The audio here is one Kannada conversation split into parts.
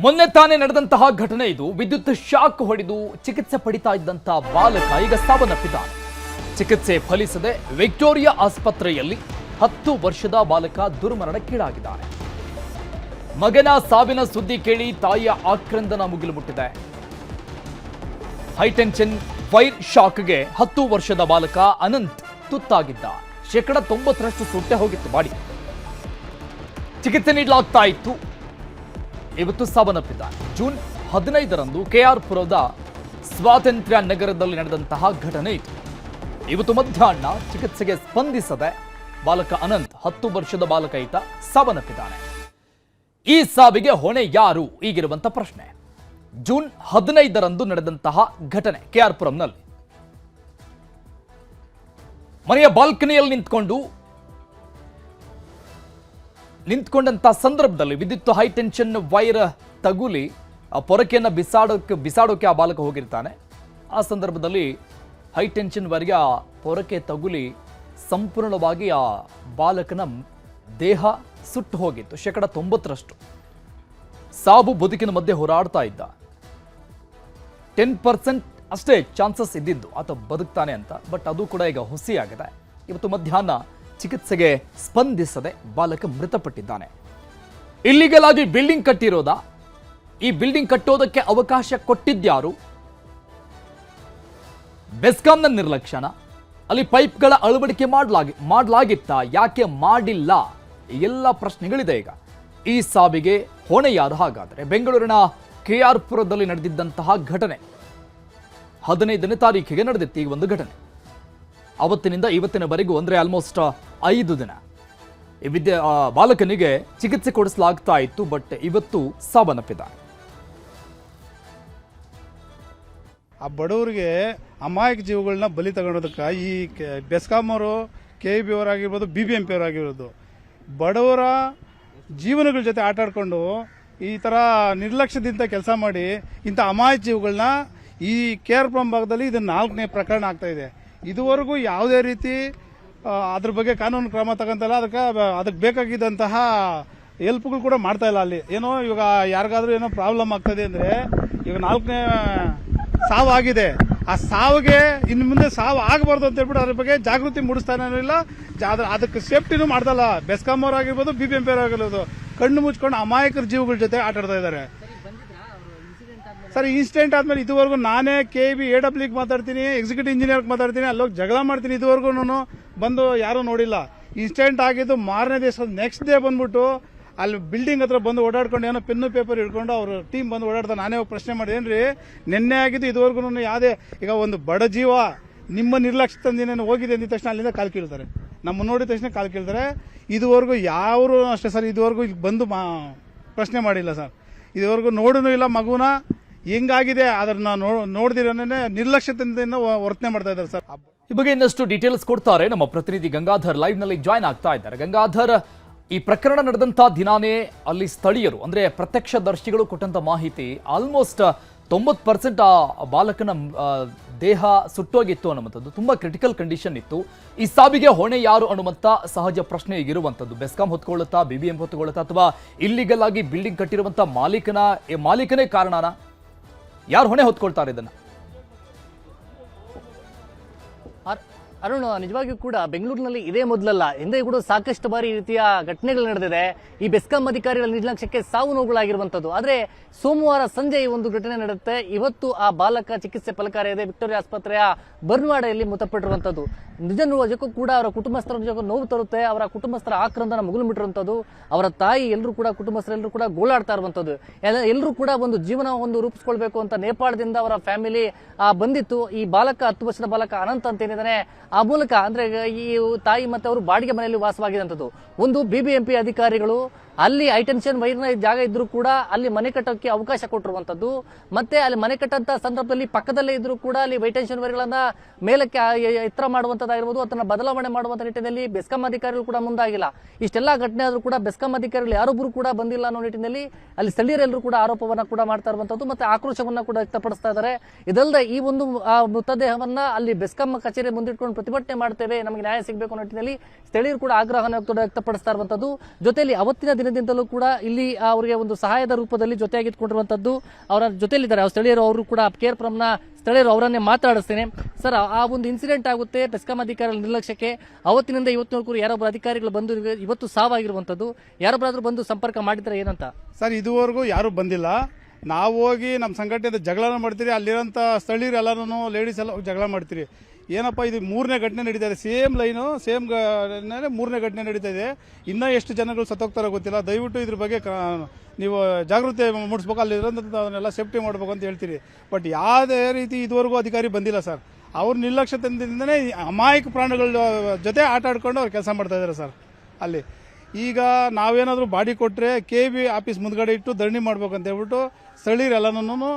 ಮೊನ್ನೆ ತಾನೇ ನಡೆದಂತಹ ಘಟನೆ ಇದು. ವಿದ್ಯುತ್ ಶಾಕ್ ಹೊಡೆದು ಚಿಕಿತ್ಸೆ ಪಡಿತಾ ಇದ್ದಂತ ಬಾಲಕ ಈಗ ಸಾವನ್ನಪ್ಪಿದ್ದಾನೆ. ಚಿಕಿತ್ಸೆ ಫಲಿಸದೆ ವಿಕ್ಟೋರಿಯಾ ಆಸ್ಪತ್ರೆಯಲ್ಲಿ 10 ವರ್ಷದ ಬಾಲಕ ದುರ್ಮರಣಕ್ಕೀಡಾಗಿದ್ದಾನೆ. ಮಗನ ಸಾವಿನ ಸುದ್ದಿ ಕೇಳಿ ತಾಯಿಯ ಆಕ್ರಂದನ ಮುಗಿಲು ಮುಟ್ಟಿದೆ. ಹೈಟೆನ್ಷನ್ ವೈರ್ ಶಾಕ್ಗೆ 10 ವರ್ಷದ ಬಾಲಕ ಅನಂತ್ ತುತ್ತಾಗಿದ್ದ. 90% ಸುಟ್ಟೆ ಹೋಗಿತ್ತು ಬಾಡಿ. ಚಿಕಿತ್ಸೆ ನೀಡಲಾಗ್ತಾ ಇತ್ತು. ಇವತ್ತು ಸಾವನ್ನಪ್ಪಿದ್ದಾನೆ. ಜೂನ್ 15ರಂದು ಕೆಆರ್ಪುರದ ಸ್ವಾತಂತ್ರ್ಯ ನಗರದಲ್ಲಿ ನಡೆದಂತಹ ಘಟನೆ ಇದು. ಇವತ್ತು ಮಧ್ಯಾಹ್ನ ಚಿಕಿತ್ಸೆಗೆ ಸ್ಪಂದಿಸದೆ ಬಾಲಕ ಅನಂತ್ 10 ವರ್ಷದ ಬಾಲಕ ಈತ ಸಾವನ್ನಪ್ಪಿದ್ದಾನೆ. ಈ ಸಾವಿಗೆ ಹೊಣೆ ಯಾರು ಈಗಿರುವಂತ ಪ್ರಶ್ನೆ. ಜೂನ್ 15ರಂದು ನಡೆದಂತಹ ಘಟನೆ ಕೆಆರ್ಪುರಂನಲ್ಲಿ ಮನೆಯ ಬಾಲ್ಕನಿಯಲ್ಲಿ ನಿಂತ್ಕೊಂಡಂತ ಸಂದರ್ಭದಲ್ಲಿ ವಿದ್ಯುತ್ ಹೈಟೆನ್ಷನ್ ವೈರ್ ತಗುಲಿ ಆ ಪೊರಕೆಯನ್ನು ಬಿಸಾಡೋಕೆ ಆ ಬಾಲಕ ಹೋಗಿರ್ತಾನೆ. ಆ ಸಂದರ್ಭದಲ್ಲಿ ಹೈಟೆನ್ಷನ್ ವೈರ್ಗೆ ಆ ಪೊರಕೆ ತಗುಲಿ ಸಂಪೂರ್ಣವಾಗಿ ಆ ಬಾಲಕನ ದೇಹ ಸುಟ್ಟು ಹೋಗಿತ್ತು. 90% ಸಾವು ಬದುಕಿನ ಮಧ್ಯೆ ಹೋರಾಡ್ತಾ ಇದ್ದ. 10% ಅಷ್ಟೇ ಚಾನ್ಸಸ್ ಇದ್ದಿದ್ದು ಆತ ಬದುಕ್ತಾನೆ ಅಂತ. ಬಟ್ ಅದು ಕೂಡ ಈಗ ಹುಸಿಯಾಗಿದೆ. ಇವತ್ತು ಮಧ್ಯಾಹ್ನ ಚಿಕಿತ್ಸೆಗೆ ಸ್ಪಂದಿಸದೆ ಬಾಲಕ ಮೃತಪಟ್ಟಿದ್ದಾನೆ. ಇಲ್ಲಿಗಲ್ ಆಗಿ ಬಿಲ್ಡಿಂಗ್ ಕಟ್ಟಿರೋದಾ? ಈ ಬಿಲ್ಡಿಂಗ್ ಕಟ್ಟೋದಕ್ಕೆ ಅವಕಾಶ ಕೊಟ್ಟಿದ್ಯಾರು? ಬೆಸ್ಕಾಂನ ನಿರ್ಲಕ್ಷ್ಯನ? ಅಲ್ಲಿ ಪೈಪ್ಗಳ ಅಳವಡಿಕೆ ಮಾಡಲಾಗಿತ್ತಾ? ಯಾಕೆ ಮಾಡಿಲ್ಲ? ಎಲ್ಲ ಪ್ರಶ್ನೆಗಳಿದೆ ಈಗ. ಈ ಸಾವಿಗೆ ಹೊಣೆ ಯಾರು ಹಾಗಾದರೆ? ಬೆಂಗಳೂರಿನ ಕೆಆರ್ಪುರದಲ್ಲಿ ನಡೆದಿದ್ದಂತಹ ಘಟನೆ 15ನೇ ತಾರೀಕಿಗೆ ನಡೆದಿತ್ತು. ಈ ಒಂದು ಘಟನೆ ಅವತ್ತಿನಿಂದ ಇವತ್ತಿನವರೆಗೂ ಅಂದರೆ ಆಲ್ಮೋಸ್ಟ್ 5 ದಿನ ಬಾಲಕನಿಗೆ ಚಿಕಿತ್ಸೆ ಕೊಡಿಸಲಾಗ್ತಾ ಇತ್ತು. ಬಟ್ ಇವತ್ತು ಸಾವನ್ನಪ್ಪಿದ್ದಾನೆ. ಆ ಬಡವರಿಗೆ ಅಮಾಯಕ ಜೀವಗಳನ್ನ ಬಲಿ ತಗೊಳೋದಕ್ಕೆ ಈ ಬೆಸ್ಕಾಂ ಅವರು KEB ಅವರಾಗಿರ್ಬೋದು, BBMP ಅವರಾಗಿರ್ಬೋದು, ಬಡವರ ಜೀವನಗಳ ಜೊತೆ ಆಟ ಆಡ್ಕೊಂಡು ಈ ಥರ ನಿರ್ಲಕ್ಷ್ಯದಿಂದ ಕೆಲಸ ಮಾಡಿ ಇಂಥ ಅಮಾಯಕ ಜೀವಗಳನ್ನ ಈ ಕೆಆರ್ಪುರಂ ಭಾಗದಲ್ಲಿ ಇದು 4ನೇ ಪ್ರಕರಣ ಆಗ್ತಾ ಇದೆ. ಇದುವರೆಗೂ ಯಾವುದೇ ರೀತಿ ಅದ್ರ ಬಗ್ಗೆ ಕಾನೂನು ಕ್ರಮ ತಗೊಂತಲ್ಲ. ಅದಕ್ಕೆ ಬೇಕಾಗಿದ್ದಂತಹ ಹೆಲ್ಪ್ಗಳು ಕೂಡ ಮಾಡ್ತಾ ಇಲ್ಲ. ಅಲ್ಲಿ ಏನೋ ಇವಾಗ ಯಾರಿಗಾದ್ರೂ ಏನೋ ಪ್ರಾಬ್ಲಮ್ ಆಗ್ತದೆ ಅಂದ್ರೆ ಇವಾಗ 4ನೇ ಸಾವು ಆಗಿದೆ. ಆ ಸಾವಿಗೆ ಇನ್ನು ಮುಂದೆ ಸಾವು ಆಗಬಾರ್ದು ಅಂತ ಹೇಳ್ಬಿಟ್ಟು ಅದ್ರ ಬಗ್ಗೆ ಜಾಗೃತಿ ಮೂಡಿಸ್ತಾನೆ ಇಲ್ಲ. ಅದಕ್ಕೆ ಸೇಫ್ಟಿನೂ ಮಾಡ್ದಲ್ಲ. ಬೆಸ್ಕಾಂ ಅವರಾಗಿರ್ಬೋದು, BBMP ಅವರಾಗಿರ್ಬೋದು, ಕಣ್ಣು ಮುಚ್ಕೊಂಡು ಅಮಾಯಕರ ಜೀವಗಳ ಜೊತೆ ಆಟ ಆಡ್ತಾ ಇದ್ದಾರೆ. ಸರ್, ಇನ್ಸಿಡೆಂಟ್ ಆದ್ಮೇಲೆ ಇದುವರೆಗೂ ನಾನೇ KEB AWಗೆ ಮಾತಾಡ್ತೀನಿ, ಎಕ್ಸಿಕ್ಯೂಟಿವ್ ಇಂಜಿನಿಯರ್ಗೆ ಮಾತಾಡ್ತೀನಿ, ಅಲ್ಲೋಗಿ ಜಗಳ ಮಾಡ್ತೀನಿ. ಇದುವರೆಗೂ ಬಂದು ಯಾರೂ ನೋಡಿಲ್ಲ. ಇನ್ಸಿಡೆಂಟ್ ಆಗಿದ್ದು ಮಾರನೇ ದಿವಸ ನೆಕ್ಸ್ಟ್ ಡೇ ಬಂದ್ಬಿಟ್ಟು ಅಲ್ಲಿ ಬಿಲ್ಡಿಂಗ್ ಹತ್ರ ಬಂದು ಓಡಾಡ್ಕೊಂಡು ಏನೋ ಪೆನ್ನು ಪೇಪರ್ ಹಿಡ್ಕೊಂಡು ಅವ್ರ ಟೀಮ್ ಬಂದು ಓಡಾಡ್ತಾ ನಾನೇ ಹೋಗಿ ಪ್ರಶ್ನೆ ಮಾಡಿದೇನ್ರಿ, ನಿನ್ನೆ ಆಗಿದ್ದು ಇದುವರೆಗೂ ಯಾವುದೇ ಈಗ ಒಂದು ಬಡ ಜೀವ ನಿಮ್ಮ ನಿರ್ಲಕ್ಷ್ಯ ತಂದಿನ ಹೋಗಿದೆ ಅಂದಿದ ತಕ್ಷಣ ಅಲ್ಲಿಂದ ಕಾಲು ಕೀಳ್ತಾರೆ. ನಮ್ಮ ನೋಡಿದ ತಕ್ಷಣ ಕಾಲು ಕೀಳ್ತಾರೆ. ಇದುವರೆಗೂ ಯಾರು ಅಷ್ಟೇ ಸರ್, ಇದುವರೆಗೂ ಇಲ್ಲಿ ಬಂದು ಪ್ರಶ್ನೆ ಮಾಡಿಲ್ಲ ಸರ್. ಇದುವರೆಗೂ ನೋಡೂ ಇಲ್ಲ. ಮಗುನ ಹೆಂಗಾಗಿದೆ ಅದನ್ನ ನೋಡ್ದಿರೋನೇ ನಿರ್ಲಕ್ಷ್ಯತೆಯಿಂದ ವರ್ತನೆ ಮಾಡ್ತಾ ಇದ್ದಾರೆ ಸರ್. ಈ ಬಗ್ಗೆ ಇನ್ನಷ್ಟು ಡೀಟೇಲ್ಸ್ ಕೊಡ್ತಾರೆ ನಮ್ಮ ಪ್ರತಿನಿಧಿ ಗಂಗಾಧರ್. ಲೈವ್ ನಲ್ಲಿ ಜಾಯ್ನ್ ಆಗ್ತಾ ಇದ್ದಾರೆ. ಗಂಗಾಧರ್, ಈ ಪ್ರಕರಣ ನಡೆದಂತ ದಿನಾನೇ ಅಲ್ಲಿ ಸ್ಥಳೀಯರು ಅಂದ್ರೆ ಪ್ರತ್ಯಕ್ಷದರ್ಶಿಗಳು ಕೊಟ್ಟಂತ ಮಾಹಿತಿ ಆಲ್ಮೋಸ್ಟ್ 90% ಆ ಬಾಲಕನ ದೇಹ ಸುಟ್ಟೋಗಿತ್ತು ಅನ್ನುವಂಥದ್ದು. ತುಂಬಾ ಕ್ರಿಟಿಕಲ್ ಕಂಡೀಷನ್ ಇತ್ತು. ಈ ಸಾವಿಗೆ ಹೊಣೆ ಯಾರು ಅನ್ನುವಂಥ ಸಹಜ ಪ್ರಶ್ನೆ ಈಗಿರುವಂಥದ್ದು. ಬೆಸ್ಕಾಂ ಹೊತ್ಕೊಳ್ಳುತ್ತಾ, BBMP ಹೊತ್ಕೊಳ್ಳುತ್ತಾ, ಅಥವಾ ಇಲ್ಲಿಗಲ್ ಆಗಿ ಬಿಲ್ಡಿಂಗ್ ಕಟ್ಟಿರುವಂತ ಮಾಲೀಕನೇ ಕಾರಣನ? ಯಾರು ಹೊಣೆ ಹೊತ್ಕೊಳ್ತಾರೆ ಇದನ್ನ? ಅರುಣ್, ನಿಜವಾಗಿಯೂ ಕೂಡ ಬೆಂಗಳೂರಿನಲ್ಲಿ ಇದೇ ಮೊದಲಲ್ಲ, ಹಿಂದೆ ಕೂಡ ಸಾಕಷ್ಟು ಬಾರಿ ಈ ರೀತಿಯ ಘಟನೆಗಳು ನಡೆದಿದೆ. ಈ ಬೆಸ್ಕಾಂ ಅಧಿಕಾರಿಗಳ ನಿರ್ಲಕ್ಷ್ಯಕ್ಕೆ ಸಾವು ನೋವುಗಳಾಗಿರುವಂತದ್ದು. ಆದ್ರೆ ಸೋಮವಾರ ಸಂಜೆ ಈ ಒಂದು ಘಟನೆ ನಡೆಯುತ್ತೆ. ಇವತ್ತು ಆ ಬಾಲಕ ಚಿಕಿತ್ಸೆ ಫಲಕಾರಿಯಾಗಿದೆ. ವಿಕ್ಟೋರಿಯಾ ಆಸ್ಪತ್ರೆಯ ಬರ್ನ್ವಾಡೆಯಲ್ಲಿ ಮೃತಪಟ್ಟಿರುವಂತದ್ದು ನಿಜಕ್ಕೂ ಕೂಡ ಅವರ ಕುಟುಂಬಸ್ಥರ ನಿಜಕ್ಕೂ ನೋವು ತರುತ್ತೆ. ಅವರ ಕುಟುಂಬಸ್ಥರ ಆಕ್ರಂದನ ಮುಗಿಲು ಬಿಟ್ಟಿರುವಂತದ್ದು. ಅವರ ತಾಯಿ ಎಲ್ಲರೂ ಕೂಡ ಕುಟುಂಬಸ್ಥರೆಲ್ಲರೂ ಕೂಡ ಗೋಳಾಡ್ತಾ ಇರುವಂತದ್ದು. ಎಲ್ಲರೂ ಕೂಡ ಒಂದು ಜೀವನ ರೂಪಿಸ್ಕೊಳ್ಬೇಕು ಅಂತ ನೇಪಾಳದಿಂದ ಅವರ ಫ್ಯಾಮಿಲಿ ಬಂದಿತ್ತು. ಈ ಬಾಲಕ 10 ವರ್ಷದ ಬಾಲಕ ಅನಂತ್ ಅಂತ ಏನಿದ್ದಾನೆ, ಆ ಮೂಲಕ ಅಂದ್ರೆ ಈ ತಾಯಿ ಮತ್ತೆ ಅವರು ಬಾಡಿಗೆ ಮನೆಯಲ್ಲಿ ವಾಸವಾಗಿದಂಥದ್ದು. ಒಂದು BBMP ಅಧಿಕಾರಿಗಳು ಅಲ್ಲಿ ಹೈಟೆನ್ಷನ್ ವೈರ್ನ ಜಾಗ ಇದ್ರೂ ಕೂಡ ಅಲ್ಲಿ ಮನೆ ಕಟ್ಟೋಕೆ ಅವಕಾಶ ಕೊಟ್ಟಿರುವಂತದ್ದು. ಮತ್ತೆ ಅಲ್ಲಿ ಮನೆ ಕಟ್ಟಂತ ಸಂದರ್ಭದಲ್ಲಿ ಪಕ್ಕದಲ್ಲೇ ಇದ್ರೂ ಕೂಡ ಅಲ್ಲಿ ಹೈಟೆನ್ಷನ್ ವೈರ್ಗಳನ್ನ ಮೇಲಕ್ಕೆ ಎತ್ತರ ಮಾಡುವಂತದ್ದಾಗಿರ್ಬೋದು, ಅದನ್ನ ಬದಲಾವಣೆ ಮಾಡುವಂತ ನಿಟ್ಟಿನಲ್ಲಿ ಬೆಸ್ಕಾಂ ಅಧಿಕಾರಿಗಳು ಕೂಡ ಮುಂದಾಗಿಲ್ಲ. ಇಷ್ಟೆಲ್ಲಾ ಘಟನೆ ಆದ್ರೂ ಕೂಡ ಬೆಸ್ಕಾಂ ಅಧಿಕಾರಿಗಳು ಯಾರೊಬ್ಬರು ಕೂಡ ಬಂದಿಲ್ಲ ಅನ್ನೋ ನಿಟ್ಟಿನಲ್ಲಿ ಅಲ್ಲಿ ಸ್ಥಳೀಯರೆಲ್ಲರೂ ಕೂಡ ಆರೋಪವನ್ನ ಕೂಡ ಮಾಡ್ತಾ ಇರುವಂತದ್ದು, ಮತ್ತೆ ಆಕ್ರೋಶವನ್ನ ಕೂಡ ವ್ಯಕ್ತಪಡಿಸ್ತಾ ಇದ್ದಾರೆ. ಇದಲ್ಲದೆ ಈ ಒಂದು ಮೃತದೇಹವನ್ನ ಅಲ್ಲಿ ಬೆಸ್ಕಾಂ ಕಚೇರಿ ಮುಂದಿಟ್ಕೊಂಡು ಪ್ರತಿಭಟನೆ ಮಾಡ್ತೇವೆ, ನಮಗೆ ನ್ಯಾಯ ಸಿಗಬೇಕು ಅನ್ನೋ ನಿಟ್ಟಿನಲ್ಲಿ ಸ್ಥಳೀಯರು ಕೂಡ ಆಗ್ರಹವನ್ನು ವ್ಯಕ್ತಪಡಿಸ್ತಾ ಇರುವಂತದ್ದು. ಜೊತೆಯಲ್ಲಿ ಅವತ್ತಿನ ದಿನದಿಂದಲೂ ಕೂಡ ಇಲ್ಲಿ ಅವರಿಗೆ ಒಂದು ಸಹಾಯದ ರೂಪದಲ್ಲಿ ಜೊತೆಯಾಗಿದ್ಕೊಂಡಿರುವಂತದ್ದು ಅವರ ಜೊತೆಯಲ್ಲಿದ್ದಾರೆ ಸ್ಥಳೀಯರು. ಅವರು ಕೂಡ ಕೇರ್ ಫ್ರಮ್ನ ಸ್ಥಳೀಯರು, ಅವರನ್ನೇ ಮಾತಾಡಿಸ್ತೇನೆ. ಸರ್, ಆ ಒಂದು ಇನ್ಸಿಡೆಂಟ್ ಆಗುತ್ತೆ ಬೆಸ್ಕಾಂ ಅಧಿಕಾರಿಗಳ ನಿರ್ಲಕ್ಷ್ಯಕ್ಕೆ, ಅವತ್ತಿನಿಂದ ಇವತ್ತಿನವರೆಗೂ ಯಾರೊಬ್ಬರು ಅಧಿಕಾರಿಗಳು ಬಂದು ಇವತ್ತು ಸಾವಾಗಿರುವಂತದ್ದು, ಯಾರೊಬ್ಬರಾದ್ರೂ ಬಂದು ಸಂಪರ್ಕ ಮಾಡಿದ್ರೆ ಏನಂತ? ಸರ್, ಇದುವರೆಗೂ ಯಾರೂ ಬಂದಿಲ್ಲ. ನಾವು ಹೋಗಿ ನಮ್ಮ ಸಂಘಟನೆಯಿಂದ ಜಗಳನ ಮಾಡ್ತೀರಿ, ಅಲ್ಲಿರೋಂಥ ಸ್ಥಳೀಯರು ಎಲ್ಲರೂ ಲೇಡೀಸ್ ಎಲ್ಲ ಹೋಗಿ ಜಗಳ ಮಾಡ್ತೀರಿ. ಏನಪ್ಪ ಇದು 3ನೇ ಘಟನೆ ನಡೀತಾ ಇದೆ, ಸೇಮ್ ಲೈನು ಸೇಮ್ 3ನೇ ಘಟನೆ ನಡೀತಾ ಇದೆ. ಇನ್ನೂ ಎಷ್ಟು ಜನಗಳು ಸತ್ತೋಗ್ತಾರೋ ಗೊತ್ತಿಲ್ಲ. ದಯವಿಟ್ಟು ಇದ್ರ ಬಗ್ಗೆ ನೀವು ಜಾಗೃತಿ ಮೂಡಿಸ್ಬೇಕು, ಅಲ್ಲಿರೋಂಥದ್ದನ್ನೆಲ್ಲ ಸೇಫ್ಟಿ ಮಾಡಬೇಕು ಅಂತ ಹೇಳ್ತೀರಿ. ಬಟ್ ಯಾವುದೇ ರೀತಿ ಇದುವರೆಗೂ ಅಧಿಕಾರಿ ಬಂದಿಲ್ಲ ಸರ್. ಅವ್ರ ನಿರ್ಲಕ್ಷ್ಯತೆಯಿಂದನೇ ಅಮಾಯಕ ಪ್ರಾಣಿಗಳ ಜೊತೆ ಆಟ ಆಡ್ಕೊಂಡು ಅವ್ರು ಕೆಲಸ ಮಾಡ್ತಾ ಇದ್ದಾರೆ ಸರ್. ಅಲ್ಲಿ ಈಗ ನಾವೇನಾದರೂ ಬಾಡಿ ಕೊಟ್ಟರೆ KB ಆಫೀಸ್ ಮುಂದ್ಗಡೆ ಇಟ್ಟು ಧರಣಿ ಮಾಡ್ಬೇಕು ಅಂತ ಹೇಳ್ಬಿಟ್ಟು ಸ್ಥಳೀಯರೆಲ್ಲನೂ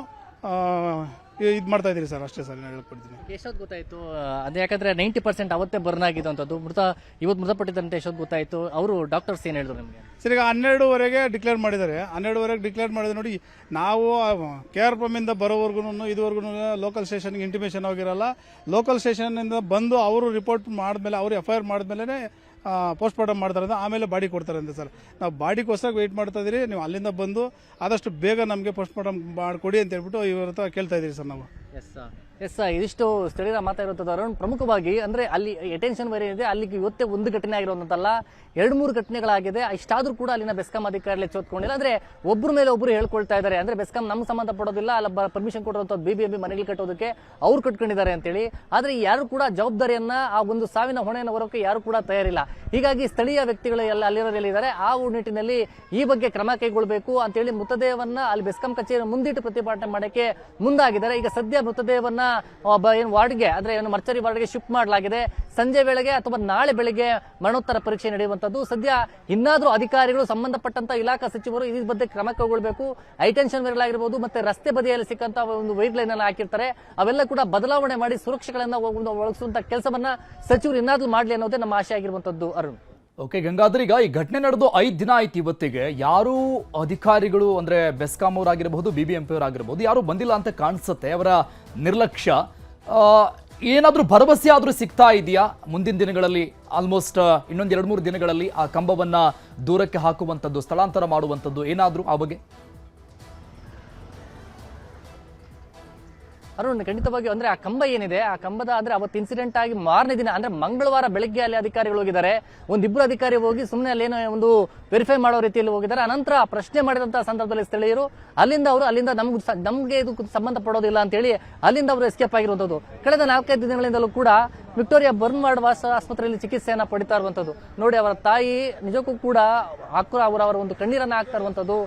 ಇದು ಮಾಡ್ತಾ ಇದ್ದೀರಿ ಸರ್. ಅಷ್ಟೇ ಸರ್, ನಾನು ಹೇಳ್ಕೊಡ್ತೀನಿ. ಎಷ್ಟೊತ್ತು ಗೊತ್ತಾಯ್ತು ಅದೇ? ಯಾಕಂದ್ರೆ 90% ಅವತ್ತೇ ಬರ್ನ್ ಆಗಿದ್ದಂಥದ್ದು, ಇವತ್ತು ಮೃತಪಟ್ಟಿದ್ದಂತೆ ಎಷ್ಟೊತ್ತು ಗೊತ್ತಾಯ್ತು? ಅವರು ಡಾಕ್ಟರ್ಸ್ ಏನು ಹೇಳಿದ್ರು ನಿಮಗೆ? ಸರ್, ಈಗ 12ವರೆಗೆ ಡಿಕ್ಲೇರ್ ಮಾಡಿದ್ದಾರೆ. 12ವರೆಗೆ ಡಿಕ್ಲೇರ್ ಮಾಡಿದ್ರೆ ನೋಡಿ, ನಾವು KRPM ಇಂದ ಬರೋವರೆಗೂ ಇದುವರೆಗೂ ಲೋಕಲ್ ಸ್ಟೇಷನ್ಗೆ ಇಂಟಿಮೇಷನ್ ಹೋಗಿರಲ್ಲ. ಲೋಕಲ್ ಸ್ಟೇಷನ್ನಿಂದ ಬಂದು ಅವರು ರಿಪೋರ್ಟ್ ಮಾಡಿದ್ಮೇಲೆ, ಅವರು FIR ಮಾಡಿದ್ಮೇಲೆ ಪೋಸ್ಟ್ ಮಾರ್ಟಮ್ ಮಾಡ್ತಾರೆ, ಆಮೇಲೆ ಬಾಡಿ ಕೊಡ್ತಾರೆ ಅಂತ ಸರ್. ನಾವು ಬಾಡಿಗೋಸ್ಕರ ವೆಯ್ಟ್ ಮಾಡ್ತಾ ಇದ್ದೀರಿ. ನೀವು ಅಲ್ಲಿಂದ ಬಂದು ಆದಷ್ಟು ಬೇಗ ನಮಗೆ ಪೋಸ್ಟ್ ಮಾರ್ಟಮ್ ಮಾಡಿಕೊಡಿ ಅಂತ ಹೇಳ್ಬಿಟ್ಟು ಇವ್ರ ಹತ್ರ ಕೇಳ್ತಾ ಇದ್ದೀರಿ ಸರ್ ನಾವು. ಎಸ್ ಇದಿಷ್ಟು ಸ್ಥಳೀಯರ ಮಾತಾಡಿರುತ್ತದೆ ಅರುಣ್. ಪ್ರಮುಖವಾಗಿ ಅಂದ್ರೆ ಅಲ್ಲಿ ಅಟೆನ್ಷನ್ ಬೇರೆ ಇದೆ. ಅಲ್ಲಿಗೆ ಇವತ್ತೇ ಒಂದು ಘಟನೆ ಆಗಿರೋದಂತಲ್ಲ, 2-3 ಘಟನೆಗಳಾಗಿದೆ. ಇಷ್ಟಾದ್ರೂ ಕೂಡ ಅಲ್ಲಿನ ಬೆಸ್ಕಾಂ ಅಧಿಕಾರಿಗಳು ಎಚ್ಚೆತ್ಕೊಂಡಿಲ್ಲ. ಅಂದ್ರೆ ಒಬ್ಬರ ಮೇಲೆ ಒಬ್ಬರು ಹೇಳ್ಕೊಳ್ತಾ ಇದ್ದಾರೆ. ಅಂದ್ರೆ ಬೆಸ್ಕಾಂ ನಮ್ಗೆ ಸಂಬಂಧ ಪಡೋದಿಲ್ಲ, ಅಲ್ಲ ಪರ್ಮಿಷನ್ ಕೊಟ್ಟಿರುವಂತ BBMP ಮನೆಗಳು ಕಟ್ಟೋದಕ್ಕೆ ಅವ್ರು ಕಟ್ಕೊಂಡಿದ್ದಾರೆ ಅಂತೇಳಿ. ಆದ್ರೆ ಯಾರು ಕೂಡ ಜವಾಬ್ದಾರಿಯನ್ನ ಆ ಒಂದು ಸಾವಿನ ಹೊಣೆಯನ್ನು ಹೊರಕ್ಕೆ ಯಾರು ಕೂಡ ತಯಾರಿಲ್ಲ. ಹೀಗಾಗಿ ಸ್ಥಳೀಯ ವ್ಯಕ್ತಿಗಳು ಎಲ್ಲ ಅಲ್ಲಿರೋರಿದ್ದಾರೆ. ಆ ನಿಟ್ಟಿನಲ್ಲಿ ಈ ಬಗ್ಗೆ ಕ್ರಮ ಕೈಗೊಳ್ಳಬೇಕು ಅಂತೇಳಿ ಮೃತದೇಹವನ್ನ ಅಲ್ಲಿ ಬೆಸ್ಕಾಂ ಕಚೇರಿ ಮುಂದಿಟ್ಟು ಪ್ರತಿಭಟನೆ ಮಾಡಕ್ಕೆ ಮುಂದಾಗಿದ್ದಾರೆ. ಈಗ ಸದ್ಯ ಮೃತದೇಹವನ್ನ ಏನು ವಾರ್ಡ್ಗೆ, ಅಂದ್ರೆ ಏನು ಮರ್ಚರಿ ವಾರ್ಡ್ಗೆ ಶಿಫ್ಟ್ ಮಾಡಲಾಗಿದೆ. ಸಂಜೆ ವೇಳೆಗೆ ಅಥವಾ ನಾಳೆ ಬೆಳಿಗ್ಗೆ ಮರಣೋತ್ತರ ಪರೀಕ್ಷೆ ನಡೆಯುವಂತದ್ದು. ಸದ್ಯ ಇನ್ನಾದ್ರೂ ಅಧಿಕಾರಿಗಳು, ಸಂಬಂಧಪಟ್ಟಂತ ಇಲಾಖಾ ಸಚಿವರು ಈ ಬಗ್ಗೆ ಕ್ರಮ ಕೈಗೊಳ್ಳಬೇಕು. ಹೈಟೆನ್ಷನ್ ವೈರ್ ಆಗಿರ್ಬೋದು, ಮತ್ತೆ ರಸ್ತೆ ಬದಿಯಲ್ಲಿ ಸಿಕ್ಕಂತ ಒಂದು ವೈರ್ ಲೈನ್ ಅನ್ನು ಹಾಕಿರ್ತಾರೆ, ಅವೆಲ್ಲ ಕೂಡ ಬದಲಾವಣೆ ಮಾಡಿ ಸುರಕ್ಷೆಗಳನ್ನ ಒಳಗಿಸುವಂತ ಕೆಲಸವನ್ನ ಸಚಿವರು ಇನ್ನಾದ್ರೂ ಮಾಡ್ಲಿ ಅನ್ನೋದೇ ನಮ್ಮ ಆಶೆ ಆಗಿರುವಂತದ್ದು. ಅರುಣ್, ಓಕೆ ಗಂಗಾಧರ್, ಈಗ ಈ ಘಟನೆ ನಡೆದು 5 ದಿನ ಆಯ್ತು. ಇವತ್ತಿಗೆ ಯಾರು ಅಧಿಕಾರಿಗಳು ಅಂದ್ರೆ ಬೆಸ್ಕಾಂ ಅವರಾಗಿರಬಹುದು, BBMP ಅವರಾಗಿರಬಹುದು, ಯಾರು ಬಂದಿಲ್ಲ ಅಂತ ಕಾಣಿಸುತ್ತೆ. ಅವರ ನಿರ್ಲಕ್ಷ್ಯ ಏನಾದ್ರೂ ಭರವಸೆ ಆದ್ರೂ ಸಿಗ್ತಾ ಇದೆಯಾ ಮುಂದಿನ ದಿನಗಳಲ್ಲಿ? ಆಲ್ಮೋಸ್ಟ್ ಇನ್ನೊಂದು 2-3 ದಿನಗಳಲ್ಲಿ ಆ ಕಂಬವನ್ನ ದೂರಕ್ಕೆ ಹಾಕುವಂಥದ್ದು, ಸ್ಥಳಾಂತರ ಮಾಡುವಂಥದ್ದು ಏನಾದ್ರೂ ಆ ಬಗ್ಗೆ? ಅರುಣ್, ಖಂಡಿತವಾಗಿ ಅಂದ್ರೆ ಆ ಕಂಬ ಏನಿದೆ, ಆ ಕಂಬದ ಅಂದ್ರೆ ಅವತ್ತು ಇನ್ಸಿಡೆಂಟ್ ಆಗಿ ಮಾರನೇ ದಿನ ಅಂದ್ರೆ ಮಂಗಳವಾರ ಬೆಳಗ್ಗೆ ಅಲ್ಲಿ ಅಧಿಕಾರಿಗಳು ಹೋಗಿದ್ದಾರೆ. ಒಂದಿಬ್ಬರು ಅಧಿಕಾರಿ ಹೋಗಿ ಸುಮ್ಮನೆ ಅಲ್ಲೇನೋ ಒಂದು ವೆರಿಫೈ ಮಾಡೋ ರೀತಿಯಲ್ಲಿ ಹೋಗಿದ್ದಾರೆ. ಅನಂತರ ಪ್ರಶ್ನೆ ಮಾಡಿದಂತಹ ಸಂದರ್ಭದಲ್ಲಿ ಸ್ಥಳೀಯರು ಅಲ್ಲಿಂದ ನಮ್ಗೆ ಇದು ಸಂಬಂಧ ಪಡೋದಿಲ್ಲ ಅಂತ ಹೇಳಿ ಅಲ್ಲಿಂದ ಅವರು ಎಸ್ಕೇಪ್ ಆಗಿರುವಂತದ್ದು. ಕಳೆದ 4-5 ದಿನಗಳಿಂದಲೂ ಕೂಡ ವಿಕ್ಟೋರಿಯಾ ಬರ್ನ್ವಾರ್ಡ್ ಆಸ್ಪತ್ರೆಯಲ್ಲಿ ಚಿಕಿತ್ಸೆಯನ್ನ ಪಡಿತಾ ಇರುವಂತದ್ದು. ನೋಡಿ, ಅವರ ತಾಯಿ ನಿಜಕ್ಕೂ ಕೂಡ ಅವರ ಒಂದು ಕಣ್ಣೀರನ್ನ ಹಾಕ್ತಾ ಇರುವಂತದ್ದು,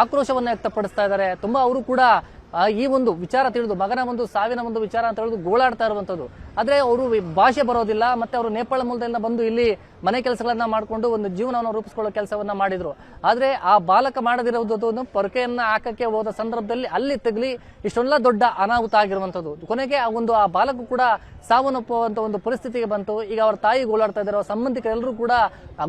ಆಕ್ರೋಶವನ್ನ ವ್ಯಕ್ತಪಡಿಸ್ತಾ ಇದ್ದಾರೆ. ತುಂಬಾ ಅವರು ಕೂಡ ಈ ಒಂದು ವಿಚಾರ ತಿಳಿದು, ಮಗನ ಒಂದು ಸಾವಿನ ಒಂದು ವಿಚಾರ ಅಂತ ಹೇಳಿದು ಗೋಳಾಡ್ತಾ ಇರುವಂತದ್ದು. ಆದ್ರೆ ಅವರು ಭಾಷೆ ಬರೋದಿಲ್ಲ, ಮತ್ತೆ ಅವರು ನೇಪಾಳ ಮೂಲದಿಂದ ಬಂದು ಇಲ್ಲಿ ಮನೆ ಕೆಲಸಗಳನ್ನ ಮಾಡಿಕೊಂಡು ಒಂದು ಜೀವನವನ್ನು ರೂಪಿಸಿಕೊಳ್ಳೋ ಕೆಲಸವನ್ನ ಮಾಡಿದ್ರು. ಆದ್ರೆ ಆ ಬಾಲಕ ಮಾಡದಿರುವುದು ಪೊರಕೆಯನ್ನ ಹಾಕಕ್ಕೆ ಹೋದ ಸಂದರ್ಭದಲ್ಲಿ ಅಲ್ಲಿ ತಗಲಿ ಇಷ್ಟೊಂದೆಲ್ಲ ದೊಡ್ಡ ಅನಾಹುತ ಆಗಿರುವಂತದ್ದು. ಕೊನೆಗೆ ಆ ಬಾಲಕ ಕೂಡ ಸಾವನ್ನಪ್ಪುವಂತ ಒಂದು ಪರಿಸ್ಥಿತಿಗೆ ಬಂತು. ಈಗ ಅವರ ತಾಯಿ ಗೋಳಾಡ್ತಾ ಇದ್ದಾರೆ, ಅವರ ಸಂಬಂಧಿಕರೆಲ್ಲರೂ ಕೂಡ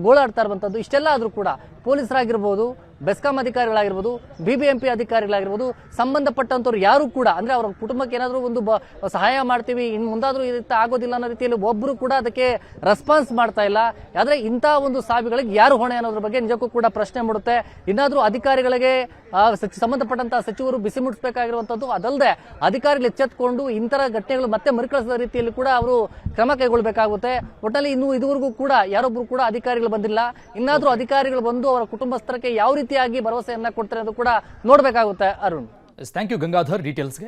ಗೋಳಾಡ್ತಾ ಇರುವಂತದ್ದು. ಇಷ್ಟೆಲ್ಲ ಆದ್ರೂ ಕೂಡ ಪೊಲೀಸರಾಗಿರ್ಬೋದು, ಬೆಸ್ಕಾಂ ಅಧಿಕಾರಿಗಳಾಗಿರ್ಬೋದು, BBMP ಅಧಿಕಾರಿಗಳಾಗಿರ್ಬೋದು, ಸಂಬಂಧಪಟ್ಟಂತವ್ರು ಯಾರು ಕೂಡ ಅಂದ್ರೆ ಅವರ ಕುಟುಂಬಕ್ಕೆ ಏನಾದ್ರೂ ಒಂದು ಸಹಾಯ ಮಾಡ್ತೀವಿ, ಇನ್ ಮುಂದಾದ್ರೂ ಈ ರೀತಿ ಆಗೋದಿಲ್ಲ ಅನ್ನೋ ರೀತಿಯಲ್ಲಿ ಒಬ್ರು ಕೂಡ ಅದಕ್ಕೆ ರೆಸ್ಪಾನ್ಸ್ ಮಾಡ್ತಾ ಇಲ್ಲ. ಆದ್ರೆ ಇಂಥ ಒಂದು ಸಾವಿಗಳಿಗೆ ಯಾರು ಹೊಣೆ ಅನ್ನೋದ್ರ ಬಗ್ಗೆ ನಿಜಕ್ಕೂ ಕೂಡ ಪ್ರಶ್ನೆ ಮೂಡುತ್ತೆ. ಇನ್ನಾದ್ರೂ ಅಧಿಕಾರಿಗಳಿಗೆ ಸಂಬಂಧಪಟ್ಟಂತಹ ಸಚಿವರು ಬಿಸಿ ಮುಟ್ಟಿಸಬೇಕಾಗಿರುವಂತದ್ದು. ಅದಲ್ಲದೆ ಅಧಿಕಾರಿಗಳು ಎಚ್ಚೆತ್ತುಕೊಂಡು ಇಂತರ ಘಟನೆಗಳು ಮತ್ತೆ ಮರುಕಳಿಸದ ರೀತಿಯಲ್ಲಿ ಕೂಡ ಅವರು ಕ್ರಮ ಕೈಗೊಳ್ಳಬೇಕಾಗುತ್ತೆ. ಒಟ್ಟಲ್ಲಿ ಇನ್ನು ಇದುವರೆಗೂ ಕೂಡ ಯಾರೊಬ್ರು ಕೂಡ ಅಧಿಕಾರಿಗಳು ಬಂದಿಲ್ಲ. ಇನ್ನಾದ್ರೂ ಅಧಿಕಾರಿಗಳು ಬಂದು ಅವರ ಕುಟುಂಬಸ್ಥರಕ್ಕೆ ಯಾವ ರೀತಿಯಾಗಿ ಭರವಸೆಯನ್ನ ಕೊಡ್ತಾರೆ ಅಂತ ಕೂಡ ನೋಡ್ಬೇಕಾಗುತ್ತೆ. Arun, thank you Gangadhar ಡೀಟೇಲ್ಸ್ಗೆ.